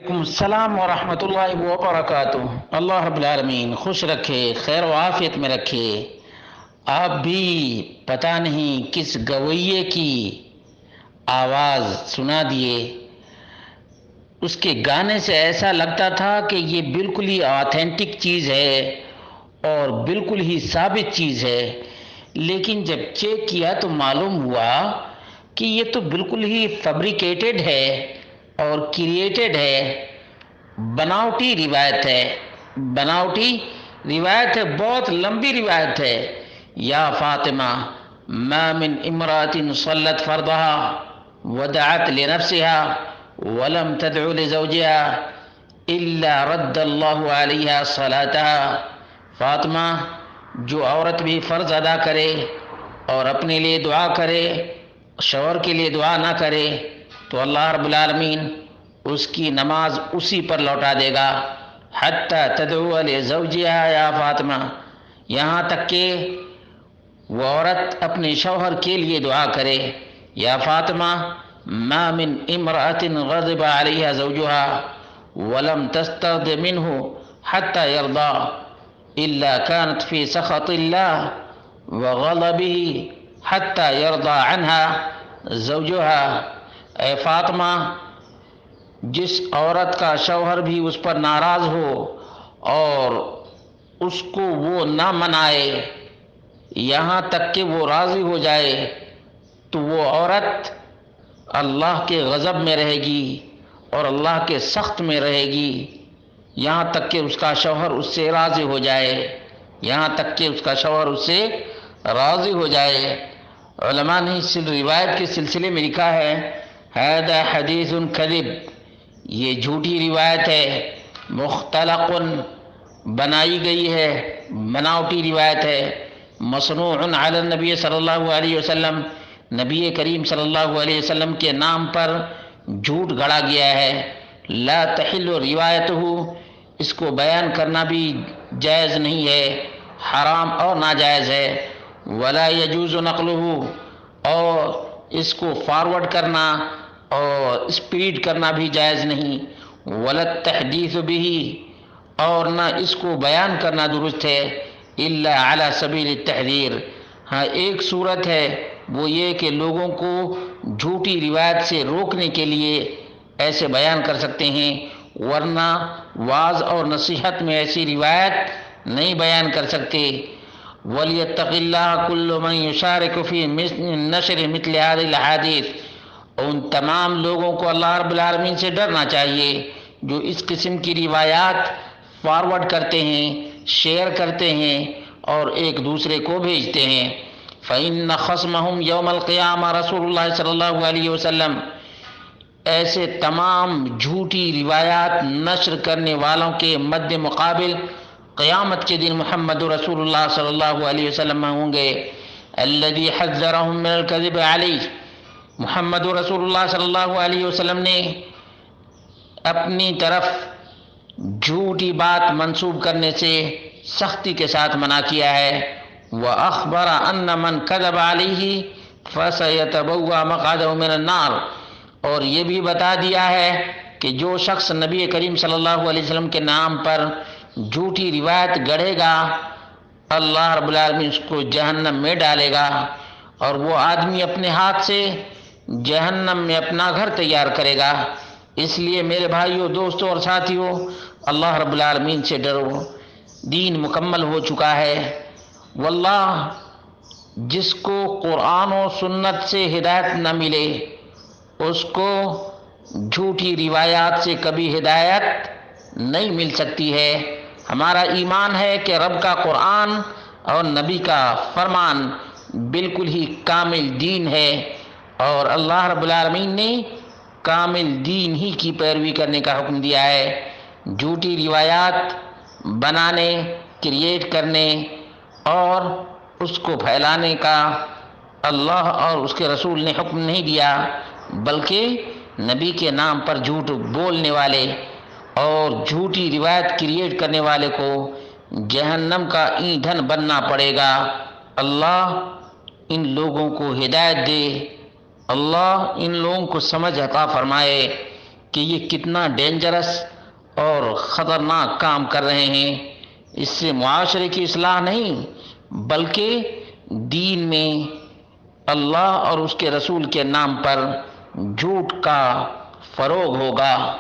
وعلیکم السلام ورحمۃ اللہ وبرکاتہ۔ اللہ رب العالمین خوش رکھے، خیر و عافیت میں رکھے۔ آپ بھی پتہ نہیں کس گویے کی آواز سنا دیے۔ اس کے گانے سے ایسا لگتا تھا کہ یہ بالکل ہی آتھینٹک چیز ہے اور بالکل ہی ثابت چیز ہے، لیکن جب چیک کیا تو معلوم ہوا کہ یہ تو بالکل ہی فیبریکیٹڈ ہے اور کریٹڈ ہے، بناوٹی روایت ہے۔ بناوٹی روایت ہے، بہت لمبی روایت ہے۔ یا فاطمہ ما من امرأة صلت فرضها ودعت لنفسها ولم تدع لزوجها الا رد الله عليها صلاتها۔ فاطمہ، جو عورت بھی فرض ادا کرے اور اپنے لیے دعا کرے، شوہر کے لیے دعا نہ کرے، تو اللہ رب العالمین اس کی نماز اسی پر لوٹا دے گا۔ حتی تدعو لزوجہا، یا فاطمہ، یہاں تک کہ وہ عورت اپنے شوہر کے لیے دعا کرے۔ یا فاطمہ ما من امرأة غضب علیہا زوجہا ولم تسترد منہ حتی یرضا الا كانت فی سخط اللہ وغضبہ حتی یرضا عنہا زوجہا۔ اے فاطمہ، جس عورت کا شوہر بھی اس پر ناراض ہو اور اس کو وہ نہ منائے یہاں تک کہ وہ راضی ہو جائے، تو وہ عورت اللہ کے غضب میں رہے گی اور اللہ کے سخت میں رہے گی یہاں تک کہ اس کا شوہر اس سے راضی ہو جائے، یہاں تک کہ اس کا شوہر اس سے راضی ہو جائے۔ علماء نے اس روایت کے سلسلے میں لکھا ہے ھذا حدیث کذب، یہ جھوٹی روایت ہے، مختلق، بنائی گئی ہے، بناوٹی روایت ہے، مصنوع علی النبی صلی اللہ علیہ وسلم، نبی کریم صلی اللہ علیہ وسلم کے نام پر جھوٹ گڑا گیا ہے۔ لا تحل روایتہ، اس کو بیان کرنا بھی جائز نہیں ہے، حرام اور ناجائز ہے۔ ولا یجوز نقلہ، اور اس کو فارورڈ کرنا اور اسپیڈ کرنا بھی جائز نہیں۔ ولا التحدیث بہ، اور نہ اس کو بیان کرنا درست ہے، الا علی سبیل التحذیر، ہاں ایک صورت ہے، وہ یہ کہ لوگوں کو جھوٹی روایت سے روکنے کے لیے ایسے بیان کر سکتے ہیں، ورنہ وعظ اور نصیحت میں ایسی روایت نہیں بیان کر سکتے۔ وَلْيَتَّقِ اللَّهَ كُلُّ مَنْ يُشَارِكُ فِي نَشْرِ مِثْلِ هَذِهِ الْأَحَادِيثِ، ان تمام لوگوں کو اللہ رب العالمین سے ڈرنا چاہیے جو اس قسم کی روایات فارورڈ کرتے ہیں، شیئر کرتے ہیں اور ایک دوسرے کو بھیجتے ہیں۔ فَإِنَّ خَصْمَهُمْ يَوْمَ الْقِيَامَةِ رسول اللہ صلی اللہ علیہ وسلم، ایسے تمام جھوٹی روایات نشر کرنے والوں کے مد مقابل قیامت کے دن محمد رسول اللہ صلی اللہ علیہ وسلم ہوں گے۔ الذي حذرهم من الكذب علیہ، محمد رسول اللہ صلی اللہ علیہ وسلم نے اپنی طرف جھوٹی بات منسوب کرنے سے سختی کے ساتھ منع کیا ہے۔ وَأَخْبَرَ أَنَّ مَنْ كَذَبَ عَلَيْهِ فَسَيَتَبَوَّأُ مَقْعَدَهُ مِنَ النَّارِ، اور یہ بھی بتا دیا ہے کہ جو شخص نبی کریم صلی اللہ علیہ وسلم کے نام پر جھوٹی روایت گڑھے گا، اللہ رب العالمین اس کو جہنم میں ڈالے گا، اور وہ آدمی اپنے ہاتھ سے جہنم میں اپنا گھر تیار کرے گا۔ اس لیے میرے بھائیوں، دوستوں اور ساتھیوں، اللہ رب العالمین سے ڈرو، دین مکمل ہو چکا ہے۔ واللہ، جس کو قرآن و سنت سے ہدایت نہ ملے اس کو جھوٹی روایات سے کبھی ہدایت نہیں مل سکتی ہے۔ ہمارا ایمان ہے کہ رب کا قرآن اور نبی کا فرمان بالکل ہی کامل دین ہے، اور اللہ رب العالمین نے کامل دین ہی کی پیروی کرنے کا حکم دیا ہے۔ جھوٹی روایات بنانے، کریٹ کرنے اور اس کو پھیلانے کا اللہ اور اس کے رسول نے حکم نہیں دیا، بلکہ نبی کے نام پر جھوٹ بولنے والے اور جھوٹی روایت کریٹ کرنے والے کو جہنم کا ایندھن بننا پڑے گا۔ اللہ ان لوگوں کو ہدایت دے، اللہ ان لوگوں کو سمجھ عطا فرمائے۔ کہ یہ کتنا ڈینجرس اور خطرناک کام کر رہے ہیں۔ اس سے معاشرے کی اصلاح نہیں بلکہ دین میں اللہ اور اس کے رسول کے نام پر جھوٹ کا فروغ ہوگا۔